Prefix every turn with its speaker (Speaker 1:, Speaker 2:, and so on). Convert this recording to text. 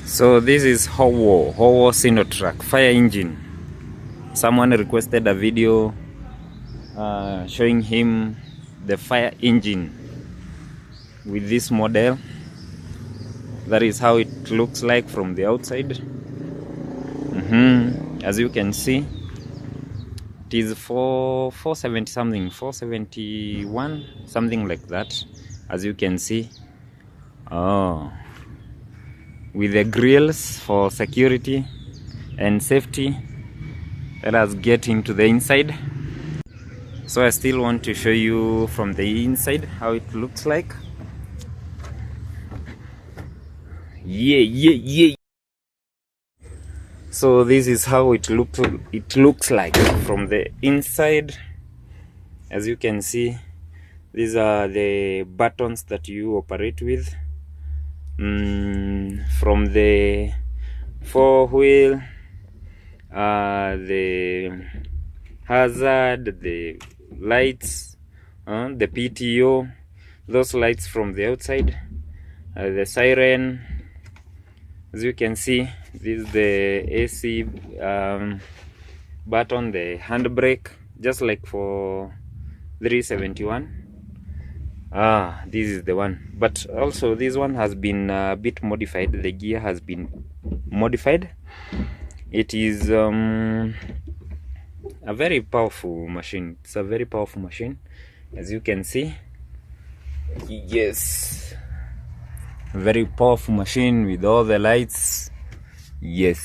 Speaker 1: So this is Howo Sinotruck fire engine. Someone requested a video showing him the fire engine with this model. That is how it looks like from the outside. As you can see, it is 470 something, 471, something like that. As you can see, with the grills for security and safety. Let us get into the inside. So I still want to show you from the inside how it looks like. Yeah. So this is how it looks like from the inside. As you can see, these are the buttons that you operate with. From the 4-wheel, the hazard, the lights, the PTO, those lights from the outside, the siren. As you can see, this is the AC button, the handbrake, just like for 371. This is the one, but also this one has been a bit modified. The gear has been modified. It is a very powerful machine. It's a very powerful machine, as you can see. Yes, a very powerful machine with all the lights. Yes.